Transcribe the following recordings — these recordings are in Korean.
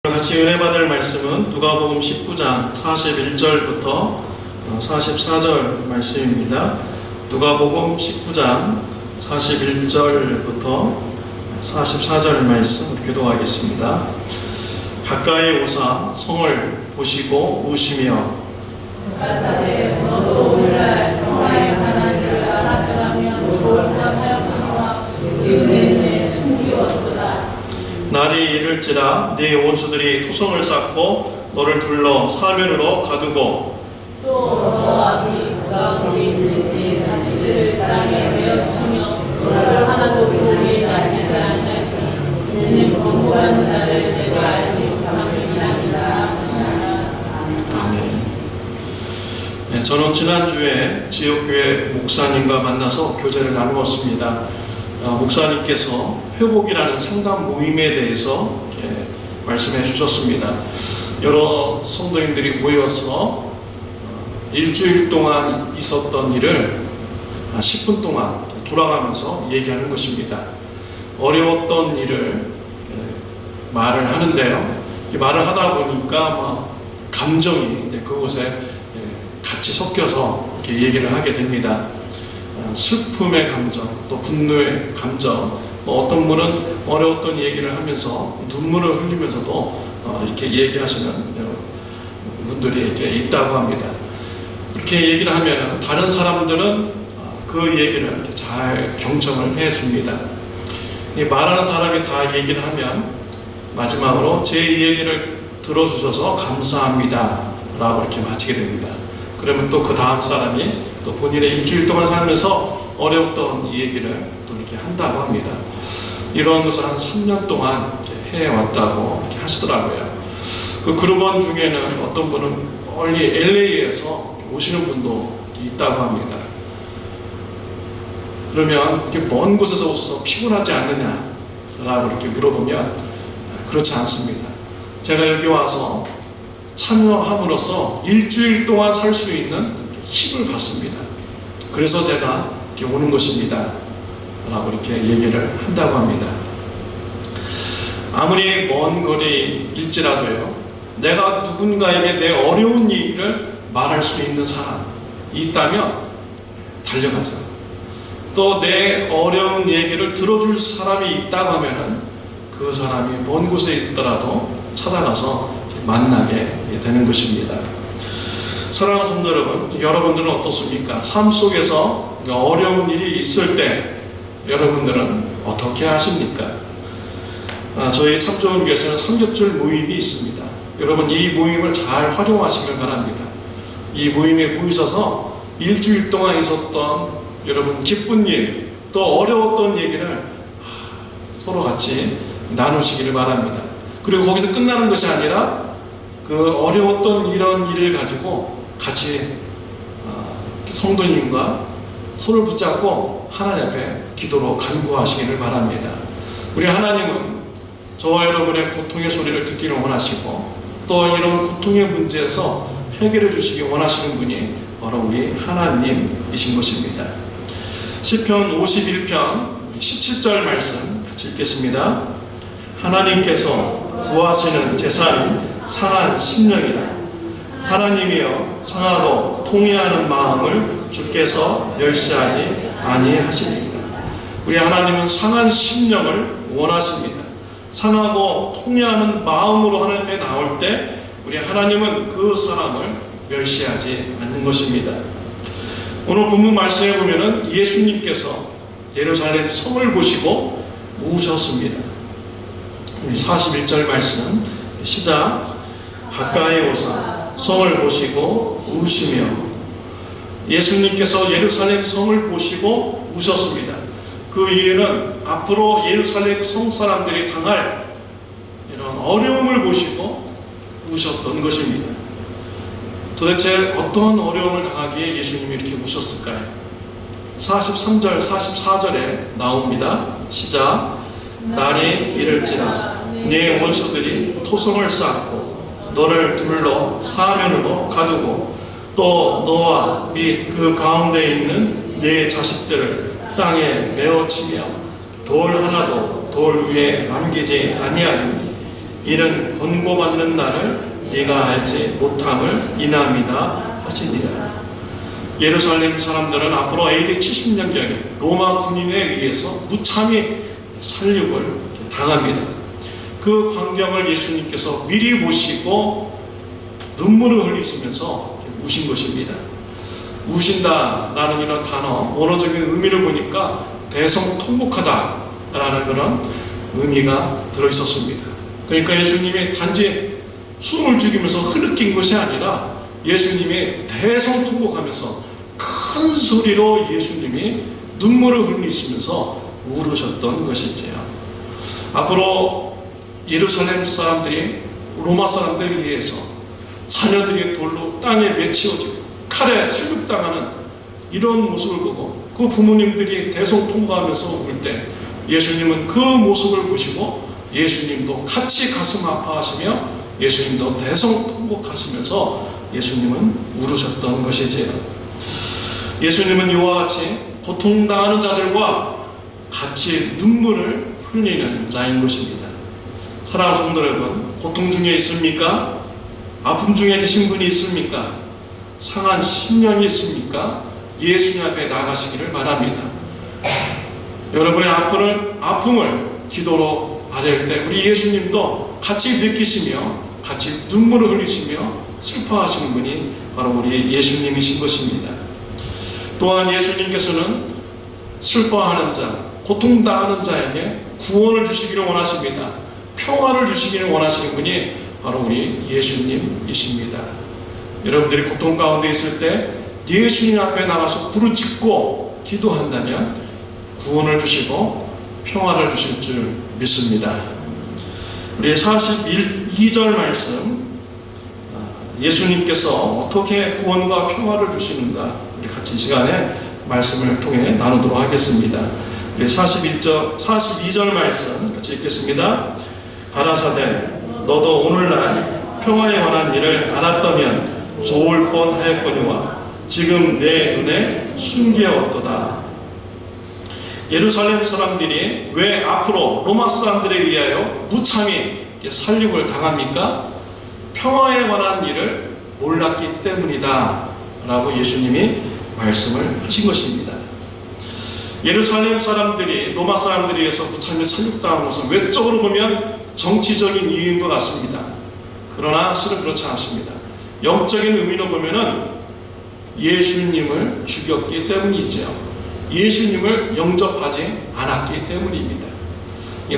같이 은혜 받을 말씀은 누가복음 19장 41절부터 44절 말씀입니다. 누가복음 19장 41절부터 44절 말씀 교독하겠습니다. 가까이 오사 성을 보시고 우시며 가사대 너도 오늘날 평화의 하나님을 알았더라면 좋을까 지금 내 숨기웠도다. 날이 이를지라 네 원수들이 토성을 쌓고 너를 둘러 사면으로 가두고 또 너와 네 가운데 있는 네 자식들을 땅에 베어치며 너를 하나도 보게 남기지 아니하리니 이는 권고하는 날을 내가 알지 못함이니라. 아멘. 네, 저는 지난주에 지역교회 목사님과 만나서 교제를 나누었습니다. 목사님께서 회복이라는 상담 모임에 대해서 이렇게 말씀해 주셨습니다. 여러 성도님들이 모여서 일주일 동안 있었던 일을 10분 동안 돌아가면서 얘기하는 것입니다. 어려웠던 일을 말을 하는데요. 말을 하다 보니까 감정이 그곳에 같이 섞여서 이렇게 얘기를 하게 됩니다. 슬픔의 감정, 또 분노의 감정, 또 어떤 분은 어려웠던 얘기를 하면서 눈물을 흘리면서도 이렇게 얘기하시는 분들이 이렇게 있다고 합니다. 그렇게 얘기를 하면 다른 사람들은 그 얘기를 이렇게 잘 경청을 해줍니다. 말하는 사람이 다 얘기를 하면 마지막으로 제 얘기를 들어주셔서 감사합니다 라고 이렇게 마치게 됩니다. 그러면 또 그 다음 사람이 또 본인의 일주일 동안 살면서 어려웠던 이 얘기를 또 이렇게 한다고 합니다. 이런 것을 한 3년 동안 해왔다고 이렇게 하시더라고요. 그 그룹원 중에는 어떤 분은 멀리 LA에서 오시는 분도 있다고 합니다. 그러면 이렇게 먼 곳에서 오셔서 피곤하지 않느냐라고 이렇게 물어보면 그렇지 않습니다. 제가 여기 와서 참여함으로써 일주일 동안 살 수 있는 힘을 받습니다. 그래서 제가 이렇게 오는 것입니다 라고 이렇게 얘기를 한다고 합니다. 아무리 먼 거리일지라도요, 내가 누군가에게 내 어려운 일을 말할 수 있는 사람이 있다면 달려가죠. 또 내 어려운 얘기를 들어줄 사람이 있다고 하면은 그 사람이 먼 곳에 있더라도 찾아가서 만나게 되는 것입니다. 사랑하는 성도 여러분, 여러분들은 어떻습니까? 삶 속에서 어려운 일이 있을 때 여러분들은 어떻게 하십니까? 저희 참 좋은 교회에서는 삼겹줄 모임이 있습니다. 여러분 이 모임을 잘 활용하시길 바랍니다. 이 모임에 모이셔서 일주일 동안 있었던 여러분 기쁜 일, 또 어려웠던 얘기를 서로 같이 나누시기를 바랍니다. 그리고 거기서 끝나는 것이 아니라 그 어려웠던 이런 일을 가지고 같이 성도님과 손을 붙잡고 하나님 앞에 기도로 간구하시기를 바랍니다. 우리 하나님은 저와 여러분의 고통의 소리를 듣기를 원하시고 또 이런 고통의 문제에서 해결해 주시기 원하시는 분이 바로 우리 하나님이신 것입니다. 시편 51편 17절 말씀 같이 읽겠습니다. 하나님께서 구하시는 제사는 상한 심령이라. 하나님이여 상하고 통회하는 마음을 주께서 멸시하지 아니하시니이다. 우리 하나님은 상한 심령을 원하십니다. 상하고 통회하는 마음으로 하나님 앞에 나올 때 우리 하나님은 그 사람을 멸시하지 않는 것입니다. 오늘 본문 말씀에 보면은 예수님께서 예루살렘 성을 보시고 우셨습니다. 41절 말씀 시작. 가까이 오사 성을 보시고 우시며. 예수님께서 예루살렘 성을 보시고 우셨습니다. 그 이유는 앞으로 예루살렘 성 사람들이 당할 이런 어려움을 보시고 우셨던 것입니다. 도대체 어떤 어려움을 당하기에 예수님이 이렇게 우셨을까요? 43절, 44절에 나옵니다. 시작. 날이 이를지라 네 원수들이 토성을 쌓고 너를 둘러 사면으로 가두고 또 너와 및 그 가운데 있는 네 자식들을 땅에 메어치며 돌 하나도 돌 위에 남기지 아니하리니 이는 권고받는 날을 네가 알지 못함을 인함이다 하시니라. 예루살렘 사람들은 앞으로 AD 70년경에 로마 군인에 의해서 무참히 살육을 당합니다. 그 광경을 예수님께서 미리 보시고 눈물을 흘리시면서 우신 것입니다. 우신다라는 이런 단어, 원어적인 의미를 보니까 대성통곡하다라는 그런 의미가 들어있었습니다. 그러니까 예수님이 단지 숨을 죽이면서 흐느낀 것이 아니라 예수님이 대성통곡하면서 큰 소리로 예수님이 눈물을 흘리시면서 울으셨던 것이지요. 앞으로 예루살렘 사람들이 로마 사람들에 의해서 자녀들이 돌로 땅에 맺히어지고 칼에 살육당하는 이런 모습을 보고 그 부모님들이 대성통곡하면서 울 때 예수님은 그 모습을 보시고 예수님도 같이 가슴 아파하시며 예수님도 대성통곡하시면서 예수님은 울으셨던 것이지요. 예수님은 이와 같이 고통당하는 자들과 같이 눈물을 흘리는 자인 것입니다. 사랑하는 성도 여러분, 고통 중에 있습니까? 아픔 중에 계신 분이 있습니까? 상한 심령이 있습니까? 예수님 앞에 나가시기를 바랍니다. 여러분의 아픔을 기도로 아뢰을 때 우리 예수님도 같이 느끼시며 같이 눈물을 흘리시며 슬퍼하시는 분이 바로 우리 예수님이신 것입니다. 또한 예수님께서는 슬퍼하는 자, 고통당하는 자에게 구원을 주시기를 원하십니다. 평화를 주시기를 원하시는 분이 바로 우리 예수님이십니다. 여러분들이 고통 가운데 있을 때 예수님 앞에 나가서 부르짖고 기도한다면 구원을 주시고 평화를 주실 줄 믿습니다. 우리 42절 말씀, 예수님께서 어떻게 구원과 평화를 주시는가 우리 같이 이 시간에 말씀을 통해 나누도록 하겠습니다. 우리 42절 말씀 같이 읽겠습니다. 가라사대 너도 오늘날 평화에 관한 일을 알았다면 좋을 뻔하였거니와 지금 내 눈에 숨겨왔도다. 예루살렘 사람들이 왜 앞으로 로마 사람들에 의하여 무참히 살육을 당합니까? 평화에 관한 일을 몰랐기 때문이다 라고 예수님이 말씀을 하신 것입니다. 예루살렘 사람들이 로마 사람들에 의해서 무참히 살육당한 것은 외적으로 보면 정치적인 이유인 것 같습니다. 그러나 실은 그렇지 않습니다. 영적인 의미로 보면은 예수님을 죽였기 때문이죠. 예수님을 영접하지 않았기 때문입니다.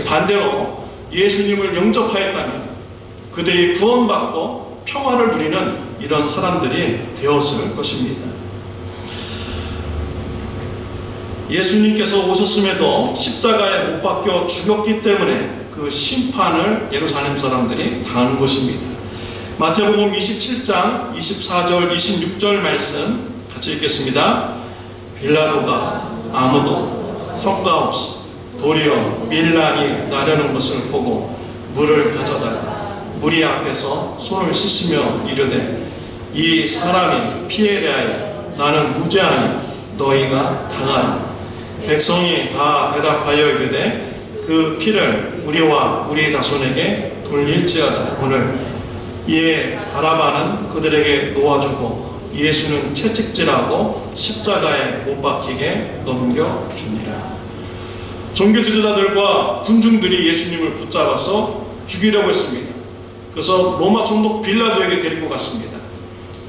반대로 예수님을 영접하였다면 그들이 구원받고 평화를 누리는 이런 사람들이 되었을 것입니다. 예수님께서 오셨음에도 십자가에 못 박혀 죽였기 때문에 그 심판을 예루살렘 사람들이 당하는 것입니다. 마태복음 27장 24절 26절 말씀 같이 읽겠습니다. 빌라도가 아무도 성과 없이 도리어 밀란이 나려는 것을 보고 물을 가져다가 무리 앞에서 손을 씻으며 이르되 이 사람이 피에 대하여 나는 무죄하니 너희가 당하라. 백성이 다 대답하여 이르되 그 피를 우리와 우리 자손에게 돌릴지어다. 오늘 이에 바라바는 그들에게 놓아주고 예수는 채찍질하고 십자가에 못 박히게 넘겨주니라. 종교 지도자들과 군중들이 예수님을 붙잡아서 죽이려고 했습니다. 그래서 로마 총독 빌라도에게 데리고 갔습니다.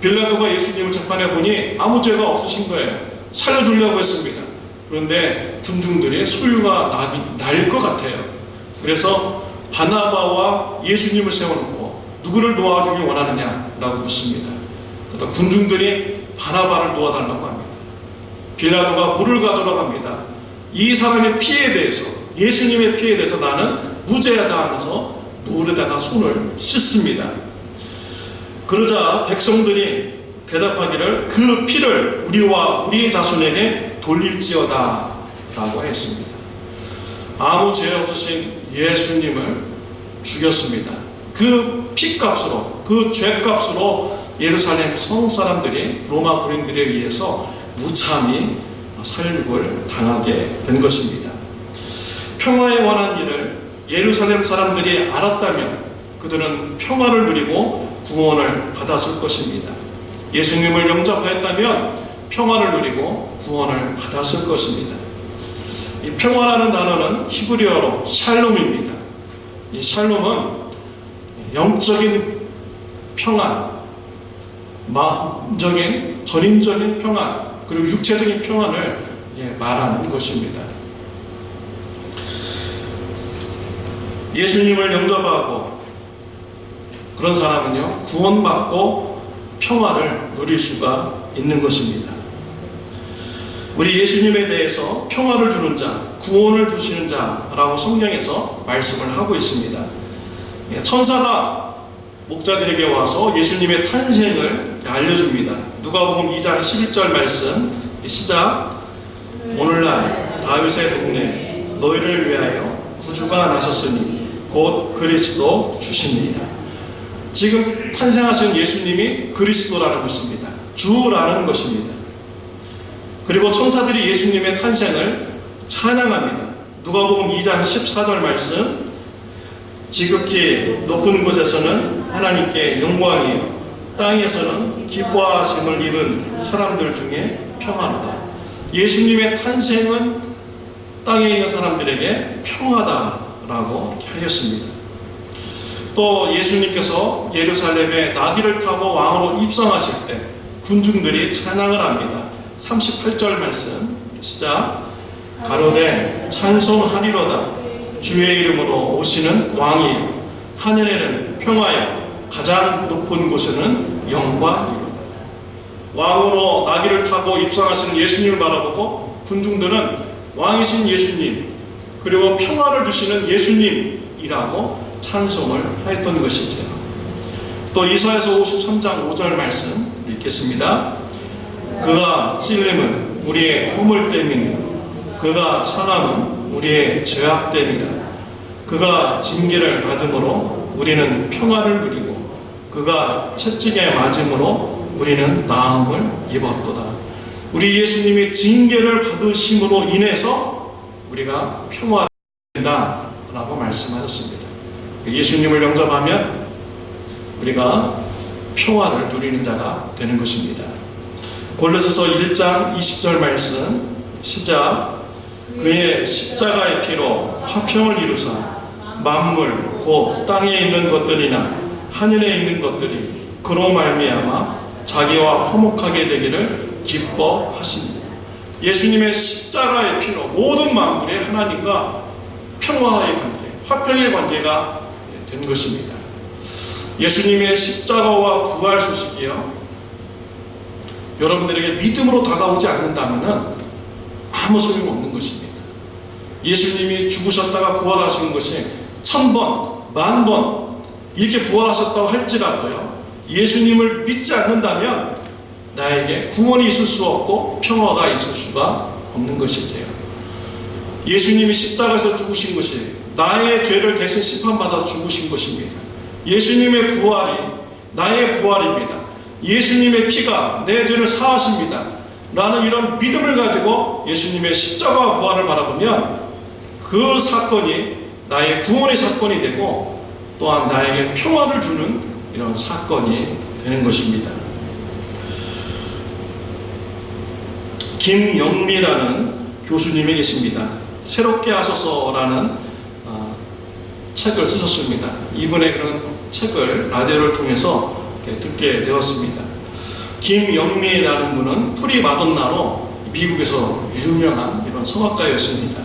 빌라도가 예수님을 재판해 보니 아무 죄가 없으신 거예요. 살려주려고 했습니다. 그런데 군중들의 소유가 날 것 같아요. 그래서 바나바와 예수님을 세워놓고 누구를 놓아주길 원하느냐라고 묻습니다. 그러다 군중들이 바나바를 놓아달라고 합니다. 빌라도가 물을 가져러 갑니다. 이 사람의 피에 대해서, 예수님의 피에 대해서 나는 무죄하다 하면서 물에다가 손을 씻습니다. 그러자 백성들이 대답하기를 그 피를 우리와 우리의 자손에게 돌릴지어다 라고 했습니다. 아무 죄 없으신 예수님을 죽였습니다. 그 피값으로, 그 죄값으로 예루살렘 성 사람들이 로마 군인들에 의해서 무참히 살육을 당하게 된 것입니다. 평화에 관한 일을 예루살렘 사람들이 알았다면 그들은 평화를 누리고 구원을 받았을 것입니다. 예수님을 영접하였다면 평화를 누리고 구원을 받았을 것입니다. 이 평화라는 단어는 히브리어로 샬롬입니다. 이 샬롬은 영적인 평안, 마음적인, 전인적인 평안, 그리고 육체적인 평안을 말하는 것입니다. 예수님을 영접하고 그런 사람은요, 구원받고 평화를 누릴 수가 있는 것입니다. 우리 예수님에 대해서 평화를 주는 자, 구원을 주시는 자라고 성경에서 말씀을 하고 있습니다. 천사가 목자들에게 와서 예수님의 탄생을 알려줍니다. 누가복음 2장 11절 말씀 시작. 오늘날 다윗의 동네에 너희를 위하여 구주가 나셨으니 곧 그리스도 주십니다. 지금 탄생하신 예수님이 그리스도라는 것입니다. 주라는 것입니다. 그리고 천사들이 예수님의 탄생을 찬양합니다. 누가복음 2장 14절 말씀 지극히 높은 곳에서는 하나님께 영광이요 땅에서는 기뻐하심을 입은 사람들 중에 평안하다. 예수님의 탄생은 땅에 있는 사람들에게 평화다라고 하였습니다. 또 예수님께서 예루살렘에 나귀를 타고 왕으로 입성하실 때 군중들이 찬양을 합니다. 38절 말씀 시작. 가로되 찬송하리로다 주의 이름으로 오시는 왕이 하늘에는 평화여 가장 높은 곳에는 영광이로다. 왕으로 나귀를 타고 입성하시는 예수님을 바라보고 군중들은 왕이신 예수님 그리고 평화를 주시는 예수님이라고 찬송을 하였던 것이죠. 또 이사야서 53장 5절 말씀 읽겠습니다. 그가 찔림은 우리의 허물 때문이요 그가 상함은 우리의 죄악 때문이라. 그가 징계를 받음으로 우리는 평화를 누리고 그가 채찍에 맞음으로 우리는 나음을 입었도다. 우리 예수님이 징계를 받으심으로 인해서 우리가 평화를 누린다 라고 말씀하셨습니다. 예수님을 영접하면 우리가 평화를 누리는 자가 되는 것입니다. 골로새서 1장 20절 말씀 시작. 그의 십자가의 피로 화평을 이루사 만물 곧 땅에 있는 것들이나 하늘에 있는 것들이 그로 말미암아 자기와 화목하게 되기를 기뻐하십니다. 예수님의 십자가의 피로 모든 만물이 하나님과 평화의 관계, 화평의 관계가 된 것입니다. 예수님의 십자가와 부활 소식이요, 여러분들에게 믿음으로 다가오지 않는다면 아무 소용없는 것입니다. 예수님이 죽으셨다가 부활하신 것이 1000번, 10,000번 이렇게 부활하셨다고 할지라도요, 예수님을 믿지 않는다면 나에게 구원이 있을 수 없고 평화가 있을 수가 없는 것이지요. 예수님이 십자가에서 죽으신 것이 나의 죄를 대신 심판받아 죽으신 것입니다. 예수님의 부활이 나의 부활입니다. 예수님의 피가 내 죄를 사하십니다 라는 이런 믿음을 가지고 예수님의 십자가와 부활을 바라보면 그 사건이 나의 구원의 사건이 되고 또한 나에게 평화를 주는 이런 사건이 되는 것입니다. 김영미라는 교수님이 계십니다. 새롭게 하소서라는 책을 쓰셨습니다. 이분의 그런 책을 라디오를 통해서 듣게 되었습니다. 김영미라는 분은 프리마돈나로 미국에서 유명한 이런 성악가였습니다.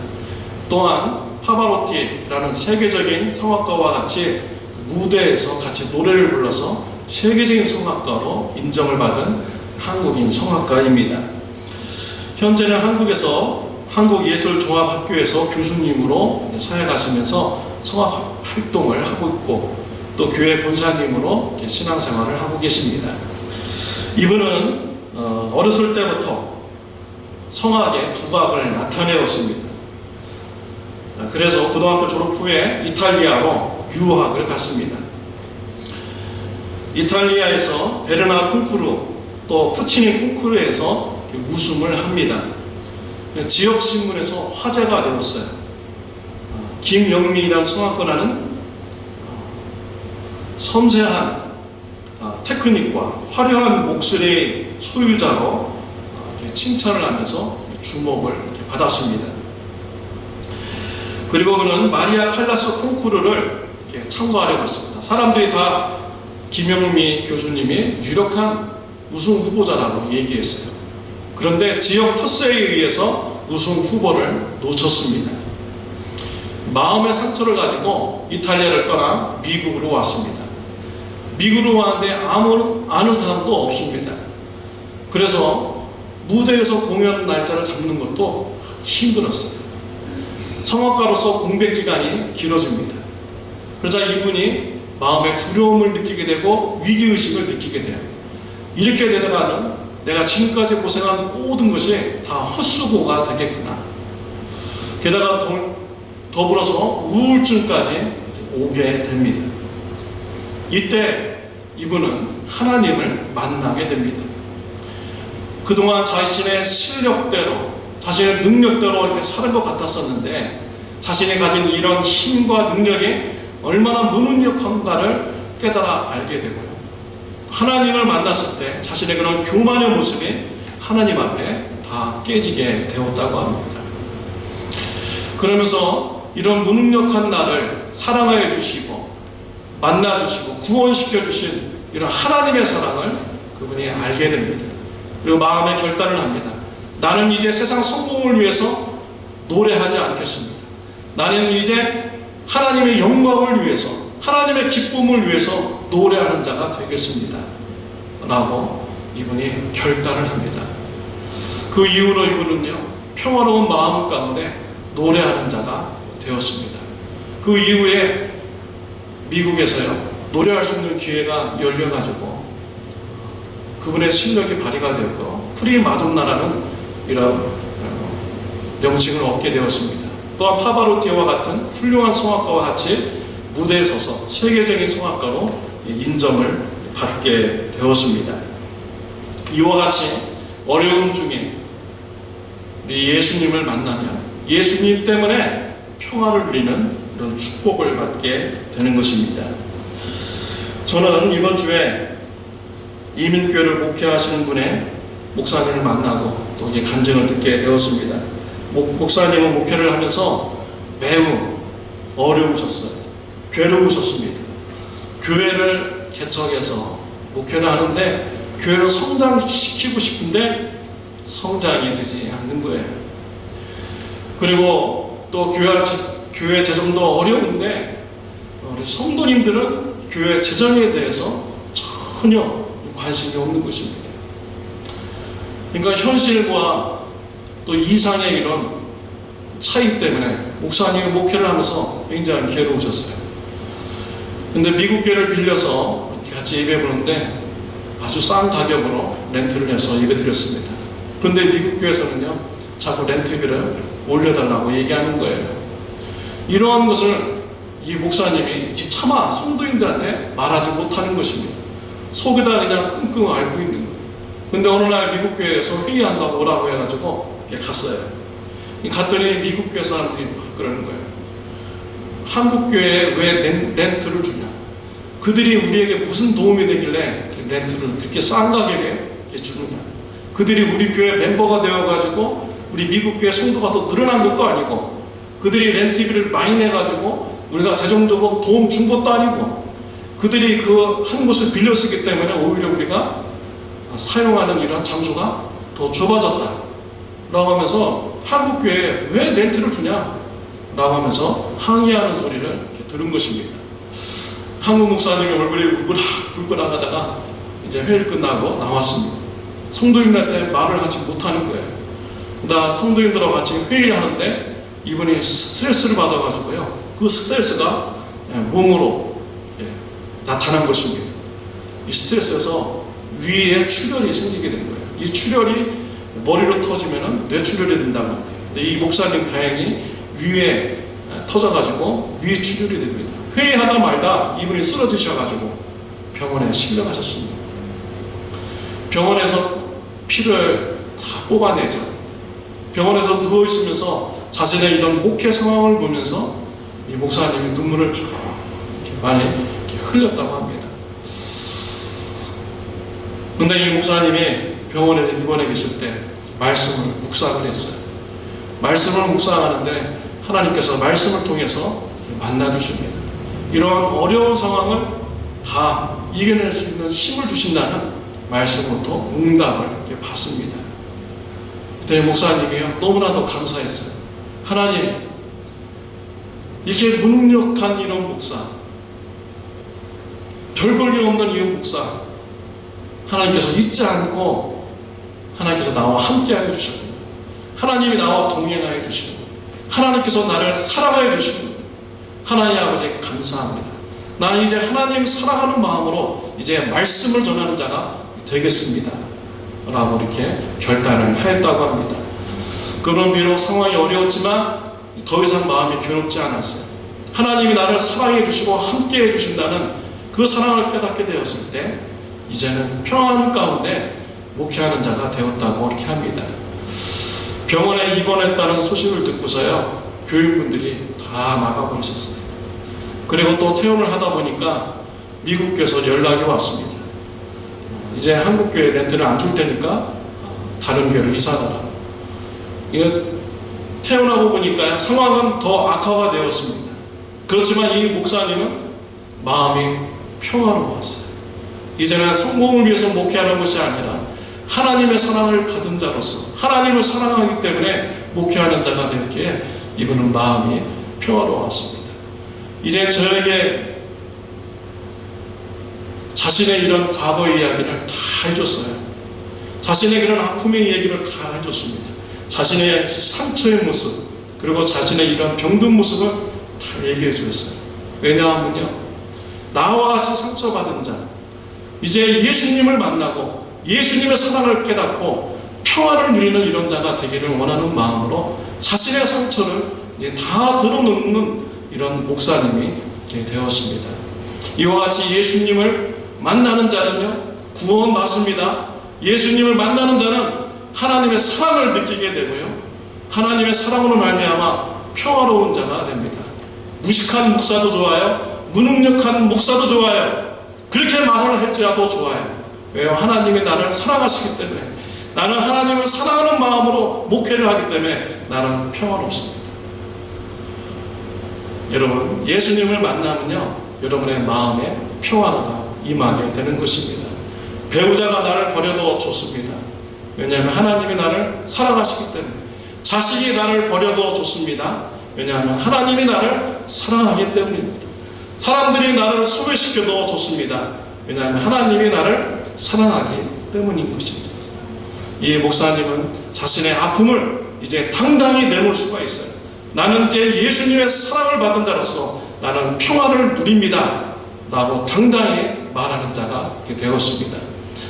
또한 파바로티라는 세계적인 성악가와 같이 무대에서 같이 노래를 불러서 세계적인 성악가로 인정을 받은 한국인 성악가입니다. 현재는 한국에서 한국예술종합학교에서 교수님으로 사역하시면서 성악 활동을 하고 있고 또 교회 본사님으로 신앙생활을 하고 계십니다. 이분은 어렸을 때부터 성악의 두각을 나타내었습니다. 그래서 고등학교 졸업 후에 이탈리아로 유학을 갔습니다. 이탈리아에서 베르나 콩쿠르 또 푸치니 콩쿠르에서 우승을 합니다. 지역신문에서 화제가 되었어요. 김영미라는 성악가는 섬세한 테크닉과 화려한 목소리의 소유자로 이렇게 칭찬을 하면서 주목을 이렇게 받았습니다. 그리고 그는 마리아 칼라스 콩쿠르를 이렇게 참가하려고 했습니다. 사람들이 다 김영미 교수님이 유력한 우승 후보자라고 얘기했어요. 그런데 지역 텃세에 의해서 우승 후보를 놓쳤습니다. 마음의 상처를 가지고 이탈리아를 떠나 미국으로 왔습니다. 미국으로 왔는데 아는 사람도 없습니다. 그래서 무대에서 공연 날짜를 잡는 것도 힘들었어요. 성악가로서 공백 기간이 길어집니다. 그러자 이분이 마음의 두려움을 느끼게 되고 위기의식을 느끼게 돼요. 이렇게 되다가는 내가 지금까지 고생한 모든 것이 다 헛수고가 되겠구나. 게다가 더불어서 우울증까지 오게 됩니다. 이때 이분은 하나님을 만나게 됩니다. 그동안 자신의 실력대로, 자신의 능력대로 이렇게 사는 것 같았었는데 자신이 가진 이런 힘과 능력이 얼마나 무능력한가를 깨달아 알게 되고요. 하나님을 만났을 때 자신의 그런 교만의 모습이 하나님 앞에 다 깨지게 되었다고 합니다. 그러면서 이런 무능력한 나를 사랑해 주시고 만나 주시고 구원시켜 주신 이런 하나님의 사랑을 그분이 알게 됩니다. 그리고 마음의 결단을 합니다. 나는 이제 세상 성공을 위해서 노래하지 않겠습니다. 나는 이제 하나님의 영광을 위해서, 하나님의 기쁨을 위해서 노래하는 자가 되겠습니다. 라고 이분이 결단을 합니다. 그 이후로 이분은요, 평화로운 마음 가운데 노래하는 자가 되었습니다. 그 이후에 미국에서요, 노래할 수 있는 기회가 열려가지고 그분의 실력이 발휘가 되었고 프리마돈나라는 이런 명칭을 얻게 되었습니다. 또한 파바로티와 같은 훌륭한 성악가와 같이 무대에 서서 세계적인 성악가로 인정을 받게 되었습니다. 이와 같이 어려움 중에 우리 예수님을 만나면 예수님 때문에 평화를 누리는 이런 축복을 받게 되는 것입니다. 저는 이번 주에 이민교회를 목회하시는 분의 목사님을 만나고 또 이 간증을 듣게 되었습니다. 목사님은 목회를 하면서 매우 어려우셨어요. 괴로우셨습니다. 교회를 개척해서 목회를 하는데 교회를 성장시키고 싶은데 성장이 되지 않는 거예요. 그리고 또 교회 재정도 어려운데 우리 성도님들은 교회 재정에 대해서 전혀 관심이 없는 것입니다. 그러니까 현실과 또 이상의 이런 차이 때문에 목사님이 목회를 하면서 굉장히 괴로우셨어요. 근데 미국 교회를 빌려서 같이 예배 보는데 아주 싼 가격으로 렌트를 해서 예배 드렸습니다. 그런데 미국 교회에서는요, 자꾸 렌트비를 올려달라고 얘기하는 거예요. 이러한 것을 이 목사님이 차마 성도인들한테 말하지 못하는 것입니다. 속에다 그냥 끙끙 앓고 있는 거예요. 근데 어느 날 미국 교회에서 회의한다고 오라고 해가지고 갔어요. 갔더니 미국 교회 사람들이 그러는 거예요. 한국 교회에 왜 렌트를 주냐? 그들이 우리에게 무슨 도움이 되길래 렌트를 그렇게 싼 가격에 주느냐? 그들이 우리 교회 멤버가 되어가지고 우리 미국 교회 성도가 더 늘어난 것도 아니고 그들이 렌트비를 많이 내가지고 우리가 재정적으로 도움 준 것도 아니고 그들이 그 한 곳을 빌려 쓰기 때문에 오히려 우리가 사용하는 이런 장소가 더 좁아졌다 라고 하면서 한국 교회에 왜 렌트를 주냐 라고 하면서 항의하는 소리를 이렇게 들은 것입니다. 한국 목사님이 얼굴이 불끈하다가 이제 회의를 끝나고 나왔습니다. 성도님들한테 말을 하지 못하는 거예요. 그러다 성도님들하고 같이 회의를 하는데 이분이 스트레스를 받아가지고요, 그 스트레스가 몸으로 나타난 것입니다. 이 스트레스에서 위에 출혈이 생기게 된 거예요. 이 출혈이 머리로 터지면 뇌출혈이 된다고 합니다. 근데 이 목사님 다행히 위에 터져가지고 위에 출혈이 됩니다. 회의하다 말다 이분이 쓰러지셔가지고 병원에 실려가셨습니다. 병원에서 피를 다 뽑아내죠. 병원에서 누워있으면서 자신의 이런 목회 상황을 보면서 이 목사님이 눈물을 이렇게 많이 이렇게 흘렸다고 합니다. 근데 이 목사님이 병원에 입원해 계실 때 말씀을 묵상을 했어요. 말씀을 묵상하는데 하나님께서 말씀을 통해서 만나주십니다. 이런 어려운 상황을 다 이겨낼 수 있는 힘을 주신다는 말씀으로 응답을 받습니다. 그때 목사님이요, 너무나도 감사했어요. 하나님, 이렇게 무능력한 이런 목사, 별 볼 일 없는 이 목사, 하나님께서 잊지 않고 하나님께서 나와 함께하여 주셨고, 하나님이 나와 동행하여 주시고, 하나님께서 나를 사랑하여 주시고, 하나님 아버지 감사합니다. 나는 이제 하나님 사랑하는 마음으로 이제 말씀을 전하는 자가 되겠습니다 라고 이렇게 결단을 하였다고 합니다. 그런 비록 상황이 어려웠지만 더 이상 마음이 괴롭지 않았어요. 하나님이 나를 사랑해 주시고 함께 해 주신다는 그 사랑을 깨닫게 되었을 때 이제는 평안 가운데 목회하는 자가 되었다고 이렇게 합니다. 병원에 입원했다는 소식을 듣고서요, 교육분들이 다 나가버리셨어요. 그리고 또 퇴원을 하다 보니까 미국교에서 연락이 왔습니다. 이제 한국교회 렌트를 안 줄 테니까 다른 교회로 이사가라. 퇴원하고 보니까 상황은 더 악화가 되었습니다. 그렇지만 이 목사님은 마음이 평화로웠어요. 이제는 성공을 위해서 목회하는 것이 아니라 하나님의 사랑을 받은 자로서 하나님을 사랑하기 때문에 목회하는 자가 되었기에 이분은 마음이 평화로웠습니다. 이제 저에게 자신의 이런 과거의 이야기를 다 해줬어요. 자신의 그런 아픔의 얘기를 다 해줬습니다. 자신의 상처의 모습, 그리고 자신의 이런 병든 모습을 다 얘기해 주었어요. 왜냐하면요, 나와 같이 상처받은 자, 이제 예수님을 만나고 예수님의 사랑을 깨닫고 평화를 누리는 이런 자가 되기를 원하는 마음으로 자신의 상처를 이제 다 드러놓는 이런 목사님이 되었습니다. 이와 같이 예수님을 만나는 자는요, 구원받습니다. 예수님을 만나는 자는 하나님의 사랑을 느끼게 되고요, 하나님의 사랑으로 말미암아 평화로운 자가 됩니다. 무식한 목사도 좋아요, 무능력한 목사도 좋아요, 그렇게 말을 할지라도 좋아요. 왜요? 하나님이 나를 사랑하시기 때문에, 나는 하나님을 사랑하는 마음으로 목회를 하기 때문에 나는 평화롭습니다. 여러분, 예수님을 만나면요, 여러분의 마음에 평화가 임하게 되는 것입니다. 배우자가 나를 버려도 좋습니다. 왜냐하면 하나님이 나를 사랑하시기 때문에. 자식이 나를 버려도 좋습니다. 왜냐하면 하나님이 나를 사랑하기 때문입니다. 사람들이 나를 소외시켜도 좋습니다. 왜냐하면 하나님이 나를 사랑하기 때문인 것입니다. 이 목사님은 자신의 아픔을 이제 당당히 내놓을 수가 있어요. 나는 이제 예수님의 사랑을 받은 자로서 나는 평화를 누립니다 라고 당당히 말하는 자가 되었습니다.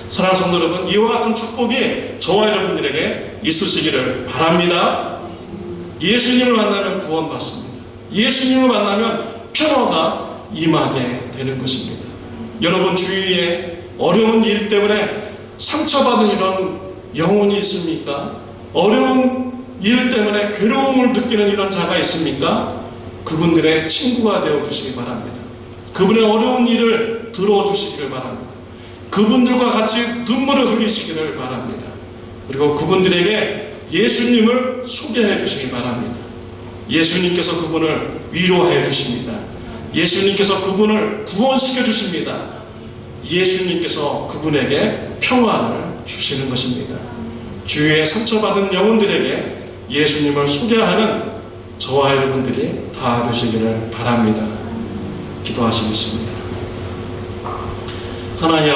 사랑하는 성도 여러분, 이와 같은 축복이 저와 여러분들에게 있으시기를 바랍니다. 예수님을 만나면 구원받습니다. 예수님을 만나면 평화가 임하게 되는 것입니다. 여러분 주위에 어려운 일 때문에 상처받은 이런 영혼이 있습니까? 어려운 일 때문에 괴로움을 느끼는 이런 자가 있습니까? 그분들의 친구가 되어주시기 바랍니다. 그분의 어려운 일을 들어주시기를 바랍니다. 그분들과 같이 눈물을 흘리시기를 바랍니다. 그리고 그분들에게 예수님을 소개해 주시기 바랍니다. 예수님께서 그분을 위로해 주십니다. 예수님께서 그분을 구원시켜 주십니다. 예수님께서 그분에게 평화를 주시는 것입니다. 주위에 상처받은 영혼들에게 예수님을 소개하는 저와 여러분들이 다 되시기를 바랍니다. 기도하시겠습니다. 하나님